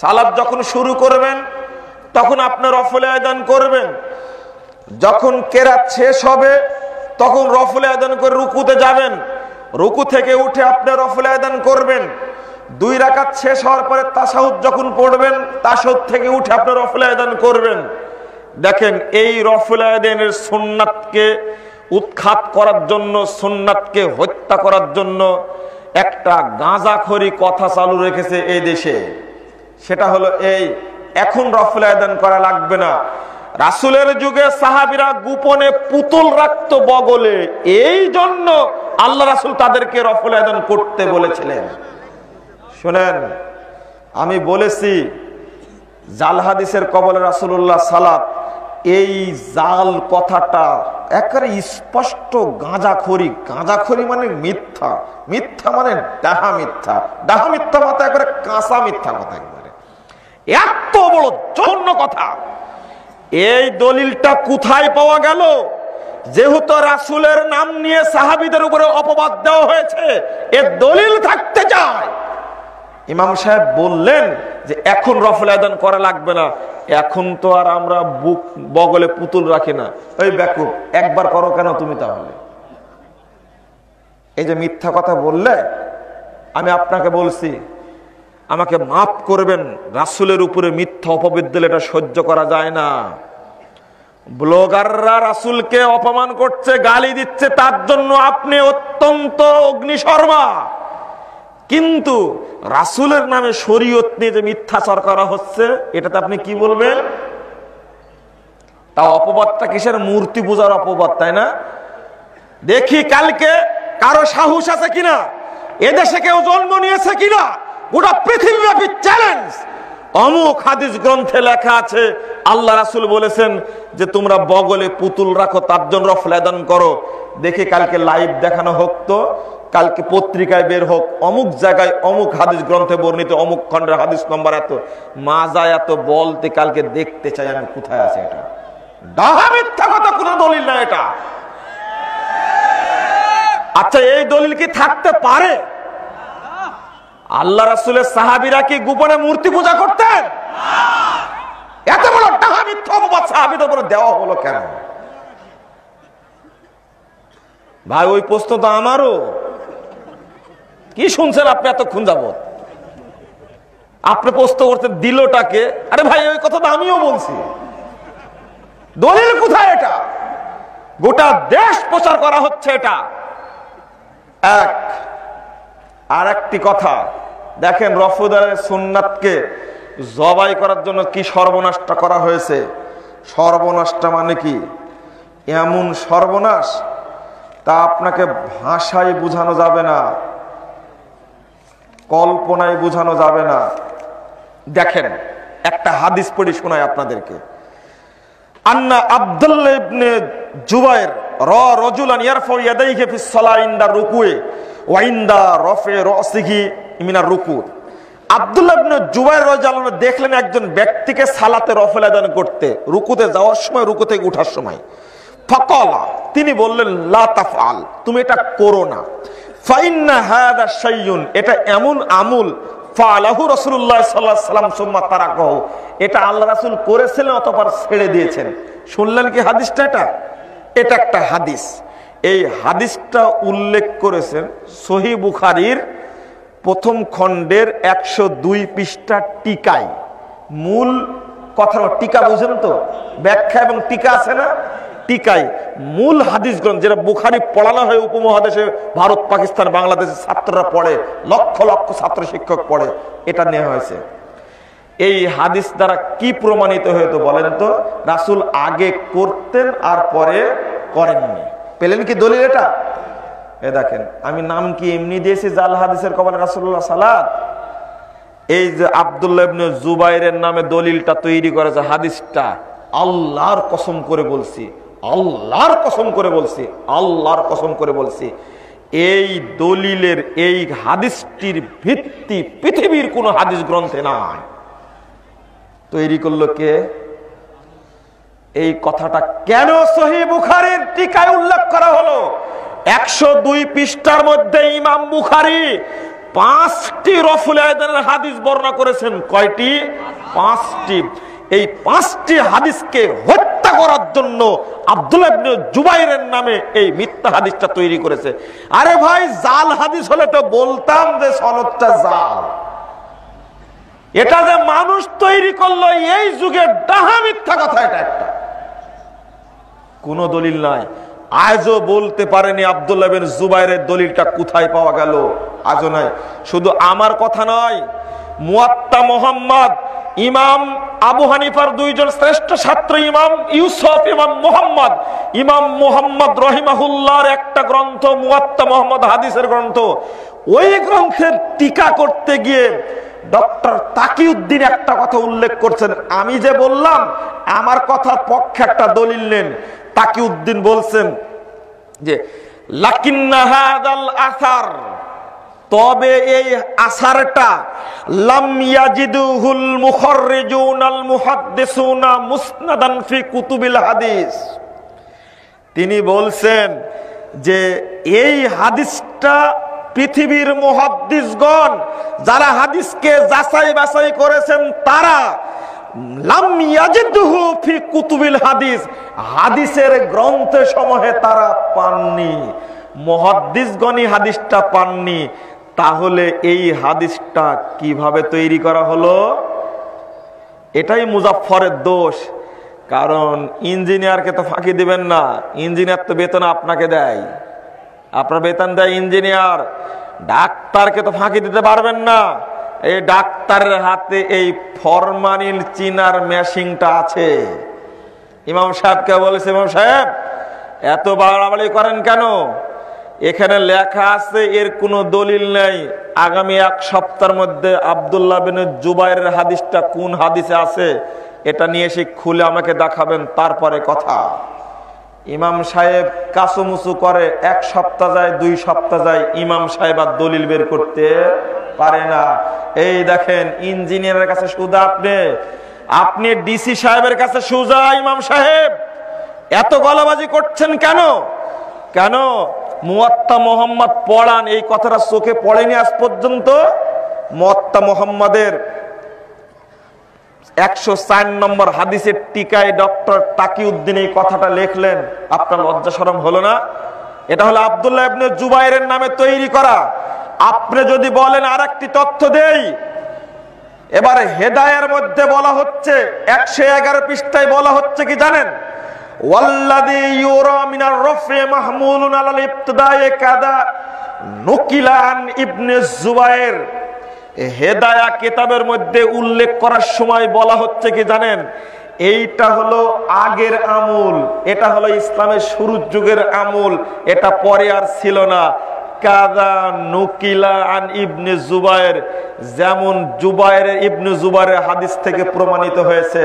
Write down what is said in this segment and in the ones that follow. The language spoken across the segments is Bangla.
সালাত যখন শুরু করবেন তখন আপনি রফুল আযান করবেন, যখন কেরাত শেষ হবে তখন রফুল আযান করে রুকুতে যাবেন, রুকু থেকে উঠে আপনি রফুল আযান করবেন, 2 রাকাত শেষ হওয়ার পরে তাশাহুদ যখন পড়বেন তাশাহুদ থেকে উঠে আপনি রফুল আযান করবেন। দেখেন, এই রফুল আযানের সুন্নাতকে উৎখাত করার জন্য, সুন্নাতকে হত্যা করার জন্য একটা গাঁজাখড়ি কথা চালু রেখেছে এই দেশে। সেটা হলো এই, এখন রফুল আযান করা লাগবে না। রাসূলের যুগে সাহাবীরা গোপনে পুতুল রাখতো বগলে, এই জন্য আল্লাহ রাসূল তাদেরকে রফুল আযান করতে বলেছিলেন। শুনেন, আমি বলেছি জাল হাদিসের কবলে রাসূলুল্লাহ সালাত, এই জাল কথাটা একেবারে স্পষ্ট গাঁজাখড়ি। গাঁজাখড়ি মানে মিথ্যা, মিথ্যা মানে ডাহা মিথ্যা, ডাহা মিথ্যা মানে একবারে কাঁচা মিথ্যা কথা, একবারে এত বড় জঘন্য কথা। এই দলিলটা কোথায় পাওয়া গেল? যেহেতু রাসূলের নাম নিয়ে সাহাবীদের উপরে অপবাদ দেওয়া হয়েছে, এর দলিল থাকতে চায়। ইমাম সাহেব বললেন যে এখন রফুল আযান করা লাগবে না, এখন তো আর আমরা বুক বগলে পুতুল রাখি না। ওই বেকুব, একবার করো কেন তুমি তাহলে? এই যে মিথ্যা কথা বললে, আমি আপনাকে বলছি আমাকে মাফ করবেন, রাসূলের উপরে মিথ্যা অপবাদ দিলে এটা সহ্য করা যায় না। ব্লগাররা রাসূলকে অপমান করছে, গালি দিচ্ছে, তার জন্য আপনি অত্যন্ত অগ্নিশর্মা। কিন্তু রাসূলের নামে শরীয়ত নিয়ে যে মিথ্যাচার করা হচ্ছে, এটাতে আপনি কি বলবেন? তা অপবাদটা কিসের? মূর্তি পূজার অপবাদ, তাই না? দেখি কালকে কারো সাহস আছে কিনা, এদেশে কেউ জন্ম নিয়েছে কিনা, গোটা পৃথিবীব্যাপী চ্যালেঞ্জ। অমুক হাদিস গ্রন্থে লেখা আছে আল্লাহ রাসূল বলেছেন যে তোমরা বগলে পুতুল রাখো, তার জন্য রফুল আযান করো। দেখি কালকে লাইভ দেখানো হোক, তো কালকে পত্রিকায় বের হোক অমুক জায়গায় অমুক হাদিস গ্রন্থে বর্ণিত অমুক খণ্ডের হাদিস নম্বর এত, মাজা এত, বলতে কালকে দেখতে চাই আমি কোথায় আছে এটা। ডাহা মিথ্যা কথা, কোনো দলিল না এটা। আচ্ছা, এই দলিল কি থাকতে পারে? আল্লাহ রাসূলের সাহাবীরা কি গোপনে মূর্তি পূজা করতেন? এত বড় ডাহা মিথ্যা অপবাদ সাহাবীদের উপরে দেওয়া হলো কেন? ভাই, ওই প্রশ্ন তো আমারও। কি শুনছেন আপনি এতক্ষণ যাবত? আপনি প্রশ্ন করতেন দিলটাকে। আরে ভাই, ওই কথা তো আমিও বলছি। দলিল কোথায়? এটা গোটা দেশ প্রচার করা হচ্ছে এটা। এক আর একটি কথা দেখেন, রফুল আযানের সুন্নাতকে জবাই করার জন্য কি সর্বনাশটা করা হয়েছে। সর্বনাশটা মানে কি? এমন সর্বনাশ তা আপনাকে ভাষায় বোঝানো যাবে না, কল্পনায় বোঝানো যাবে না। দেখেন, একটা হাদিস পড়ি শোনাই আপনাদেরকে। আন্না আব্দুল্লাহ ইবনে জুবাইর রাজুলান ইয়ারফাউ ইয়াদাইহি ফিস সালাহ ইনদা রুকুই ওয়া ইনদা রাফি রাসিহি মিনার রুকু। আব্দুল্লাহ ইবনে জুবাইর রাদিয়াল্লাহু আনহু দেখলেন একজন ব্যক্তিকে সালাতে রফুল আযান করতে, রুকুতে যাওয়ার সময়, রুকু থেকে ওঠার সময়। ফাকালা, তিনি বললেন লা তাফআল, তুমি এটা করো না। ফাইন্না হাযা শাইউন, এটা এমন আমল ফালাহু রাসূলুল্লাহ সাল্লাল্লাহু আলাইহি ওয়াসাল্লাম সুম্মা তারাকাহু, এটা আল্লাহ রাসূল করেছিলেন অতঃপর ছেড়ে দিয়েছেন। শুনলেন কি হাদিসটা? এটা একটা হাদিস। এই হাদিসটা উল্লেখ করেছেন সহিহ বুখারীর প্রথম খণ্ডের 102 পৃষ্ঠা টিকায়। মূল কথা টিকা বুঝেন তো, ব্যাখ্যা এবং টিকা আছে না, টিকায় মূল হাদিস গ্রন্থ যেটা বুখারী পড়ানো হয় উপমহাদেশে, ভারত, পাকিস্তান, বাংলাদেশের ছাত্ররা পড়ে, লক্ষ লক্ষ ছাত্র শিক্ষক পড়ে, এটা নেওয়া হয়েছে। এই হাদিস দ্বারা কি প্রমাণিত হয়তো বলেন তো? রাসূল আগে করতেন আর পরে করেননি। পেলেন কি দলিল এটা? এ দেখেন, আমি নাম কি এমনি দিয়েছি জাল হাদিসের কবলে রাসূলুল্লাহ সালাত। এই যে আব্দুল্লাহ ইবনে জুবাইরের নামে দলিলটা তৈরি করেছে, হাদিসটা আল্লাহর কসম করে বলছি, আল্লাহর কসম করে বলছি, আল্লাহর কসম করে বলছি, এই দলিলের, এই হাদিসটির ভিত্তি পৃথিবীর কোন হাদিস গ্রন্থে নাই। তৈরি করলো কে? এই কথাটা কেন সহিহ বুখারীর টিকায় উল্লেখ করা হলো? 102 পৃষ্ঠার মধ্যে ইমাম বুখারী 5টি রফুল আয়দানের হাদিস বর্ণনা করেছেন। কয়টি? 5টি। এই 5টি হাদিসকে হত্যা করার জন্য আব্দুল্লাহ ইবনে জুবাইরের নামে এই মিথ্যা হাদিসটা তৈরি করেছে। আরে ভাই, জাল হাদিস হলে তো বলতাম যে সনদটা জাল। এটা যে মানুষ তৈরি করলো এই যুগে, ডাহা মিথ্যা কথা। এটা একটা কোন দলিল নাই। আজও বলতে পারেনি আব্দুল্লাহ বিন জুবাইরের দলিলটা কোথায় পাওয়া গেল, আজও নাই। শুধু আমার কথা নয়, মুয়াত্তা মুহাম্মদ, ইমাম আবু হানিফার 2 জন শ্রেষ্ঠ ছাত্র, ইমাম ইউসুফ, ইমাম মুহাম্মদ রহিমাহুল্লাহর একটা গ্রন্থ মুয়াত্তা মুহাম্মদ, হাদিসের গ্রন্থ। ওই গ্রন্থের টিকা করতে গিয়ে ডক্টর তাকিউদ্দিন একটা কথা উল্লেখ করছেন। আমি যে বললাম আমার কথার পক্ষে একটা দলিল নেন। তাকিউদ্দিন বলছেন যে লাকিন্না হাদাল আসার, তবে এই আসারটা লাম ইয়াজিদুহুল মুখাররিজুনাল মুহাদ্দিসুনা মুসনাদান ফি কুতুবিল হাদিস। তিনি বলছেন যে এই হাদিসটা পৃথিবীর মুহাদ্দিসগণ যারা হাদিসকে যাচাই বাছাই করেছেন তারা লাম ইয়াজিদুহু ফি কুতুবিল হাদিস, হাদিসের গ্রন্থে সমূহে তারা পাননি। মুহাদ্দিসগণই হাদিসটা পাননি। তাহলে এই হাদিসটা কিভাবে তৈরি করা হলো? এটাই মুজাফফরের দোষ। কারণ ইঞ্জিনিয়ারকে তো ফাঁকি দিবেন না, ইঞ্জিনিয়ার তো বেতন আপনাকে দেয়, আপনার বেতন দেয় ইঞ্জিনিয়ার। ডাক্তারকে তো ফাঁকি দিতে পারবেন না। এই ডাক্তারের হাতে এই ফরমালিন চিনার মেশিনটা আছে। ইমাম সাহেবকে বলেছে, ইমাম সাহেব এত বাড়াবাড়ি করেন কেন? এখানে লেখা আছে এর কোনো দলিল নেই। আগামী 1 সপ্তাহের মধ্যে আব্দুল্লাহ বিন জুবাইরের হাদিসটা কোন হাদিসে আছে এটা নিয়ে এসে খুলে আমাকে দেখাবেন, তারপরে কথা। ইমাম সাহেব কাসুমুসু করে, 1 সপ্তাহ যায়, 2 সপ্তাহ যায়, ইমাম সাহেব আর দলিল বের করতে পারে না। এই দেখেন, ইঞ্জিনিয়ারের কাছে সুজা, আপনি ডিসি সাহেবের কাছে সুজা। ইমাম সাহেব এত গলাবাজি করছেন কেন? কেন মুয়াত্তা মুহাম্মদ পড়ান, এই কথাটা চোখে পড়েনি আজ পর্যন্ত? মুয়াত্তা মুহাম্মাদের 104 নম্বর হাদিসের টিকায় ডক্টর তাকিউদ্দিন এই কথাটা লিখলেন। আপনার লজ্জা শরম হলো না? এটা হলো আব্দুল্লাহ ইবনে জুবাইরের নামে তৈরি করা। আপনি যদি বলেন আরেকটি তথ্য দেই, এবারে হেদায়ের মধ্যে বলা হচ্ছে 111 পৃষ্ঠায় বলা হচ্ছে কি জানেন? ওয়াল্লাযী ইউরা মিনার রাফি মাহমুলুন আলাল ইবতিদায়ে কাদা নুকিলা আন ইবনে জুবাইর। হেদায়া কিতাবের মধ্যে উল্লেখ করার সময় বলা হচ্ছে কি জানেন? এইটা হলো আগের আমল, এটা হলো ইসলামের শুরুর যুগের আমল, এটা পরে আর ছিল না। কাদা নুকিলা আন ইবনে জুবাইর, যেমন ইবনে জুবাইরের হাদিস থেকে প্রমাণিত হয়েছে।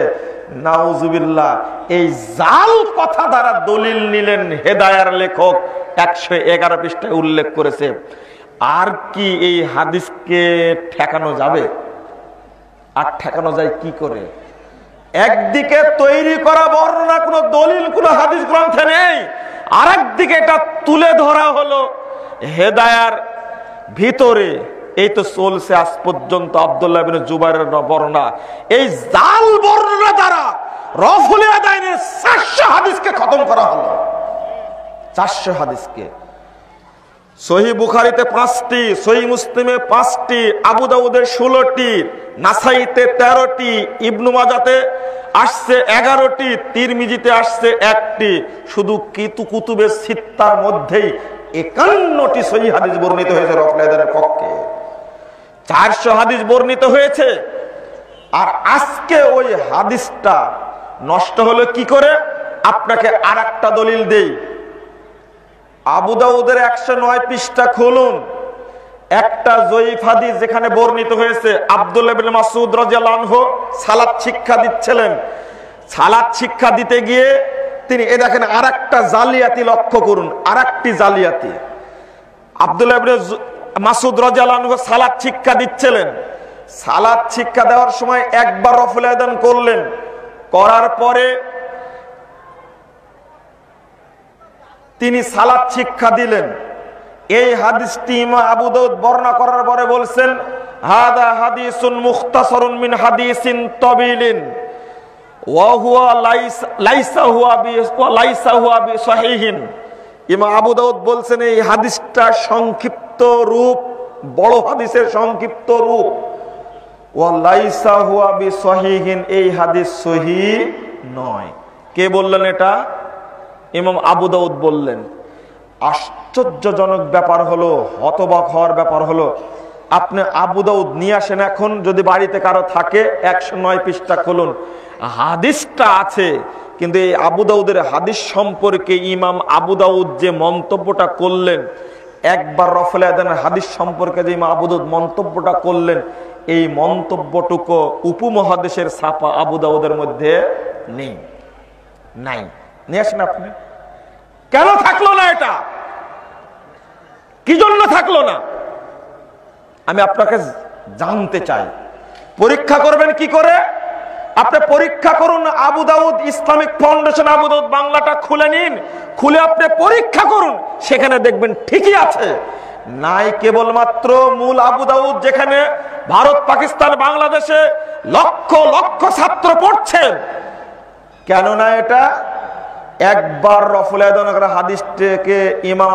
নাউজুবিল্লাহ, এই জাল কথা দ্বারা দলিল নিলেন হেদায়ার লেখক 111 পৃষ্ঠায় উল্লেখ করেছে। আর কি এই হাদিসকে ঠেকানো যাবে? আর ঠেকানো যায় কি করে? একদিকে তৈরি করা বর্ণনা, কোনো দলিল, কোনো হাদিস গ্রন্থে নেই। আর একদিকে এটা তুলে ধরা হলো হেদায়ার ভিতরে। এই তো চলছে আজ পর্যন্ত আব্দুল্লাহ বিন জুবাইরের বর্ণনা। এই জাল বর্ণনা দ্বারা রফুল আদাইনের 400 হাদিসকে খতম করা হলো। 400 হাদিসকে। সহিহ বুখারীতে 5টি, সহিহ মুসলিমে 5টি, আবু দাউদে 16টি, নাসাইতে 13টি, ইবনু মাজাতে আসছে 11টি, তিরমিজিতে আসছে 1টি। শুধু কুতুবে সিত্তার মধ্যেই 51টি সহিহ হাদিস বর্ণিত হয়েছে রফুল আদাইনের পক্ষে। 400 হাদিস বর্ণিত হয়েছে। আর আজকে ওই হাদিসটা নষ্ট হলো কি করে? আপনাকে আরেকটা দলিল দেই। আবু দাউদের 109 পৃষ্ঠা খুলুন, একটা জয়ীফ হাদিস যেখানে বর্ণিত হয়েছে আব্দুল্লাহ ইবনে মাসউদ রাদিয়াল্লাহু আনহু সালাত শিক্ষা দিচ্ছিলেন। সালাত শিক্ষা দিতে গিয়ে তিনি দেখেন আরেকটা জালিয়াতি লক্ষ্য করুন, আরেকটি জালিয়াতি। আব্দুল্লাহ ইবনে মাসউদ রাদিয়াল্লাহু আনহু সালাত শিক্ষা দিচ্ছিলেন। সালাত শিক্ষা দেওয়ার সময় একবার রফুল আযান করলেন, করার পরে তিনি সালাত শিক্ষা দিলেন। এই হাদিসটি ইমাম আবু দাউদ বর্ণনা করার পরে বলছেন হাদা হাদিসুন মুখতাসারুন মিন হাদিসিন তাবিলিন ওয়া হুয়া লাইসা হুয়া বিসহিহিন। ইমাম আবু দাউদ বলছেন এই হাদিসটা সংক্ষিপ্ত রূপ, বড় হাদিসের সংক্ষিপ্ত রূপ। ওয়া লাইসা হুয়া বিসহিহিন, এই হাদিস সহিহ নয়। কে বললেন এটা? ইমাম আবু দাউদ বললেন। আশ্চর্যজনক ব্যাপার হলো, হতবাক হওয়ার ব্যাপার হলো, আপনি আবু দাউদ নিয়ে আসেন, এখন যদি বাড়িতে কারো থাকে 109 পৃষ্ঠা খুলুন, হাদিসটা আছে, কিন্তু এই আবু দাউদের হাদিস সম্পর্কে ইমাম আবু দাউদ যে মন্তব্যটা করলেন, একবার রফল আদানের হাদিস সম্পর্কে যে ইমাম আবু দাউদ মন্তব্যটা করলেন, এই মন্তব্যটুকু উপমহাদেশের ছাপা আবু দাউদের মধ্যে নেই, নাই। নিয়ে আসেন আপনি। কেন থাকলো না? এটা কি জন্য থাকলো না আমি আপনাকে জানতে চাই। পরীক্ষা করবেন কি করে? আপনি পরীক্ষা করুন, আবু দাউদ ইসলামিক ফাউন্ডেশন আবু দাউদ বাংলাটা খুলে নিন, খুলে আপনি পরীক্ষা করুন, সেখানে দেখবেন ঠিকই আছে। নাই কেবলমাত্র মূল আবু দাউদ, যেখানে ভারত, পাকিস্তান, বাংলাদেশে লক্ষ লক্ষ ছাত্র পড়ছেন, কেন না এটা একবার রফুল আদানের হাদিসটাকে ইমাম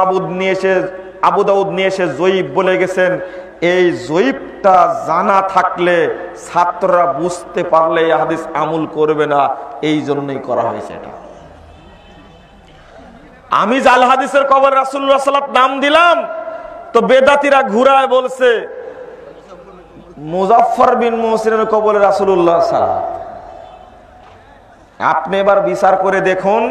আবু দাউদ নিয়ে এসে জয়ীফ বলে গেছেন। এই জয়ীফটা জানা থাকলে ছাত্ররা বুঝতে পারলে এই হাদিস আমল করবে না, এই জন্যই করা হয়েছে এটা। আমি জাল হাদিসের কবর রাসূলুল্লাহ সাল্লাল্লাহু আলাইহি ওয়াসাল্লাম নাম দিলাম, তো বেদাতীরা ঘুরায় বলছে মুজাফফর বিন মুহসিনের কবরে রাসূলুল্লাহ সাল্লাল্লাহু আলাইহি ওয়াসাল্লাম। আপনি এবার বিচার করে দেখুন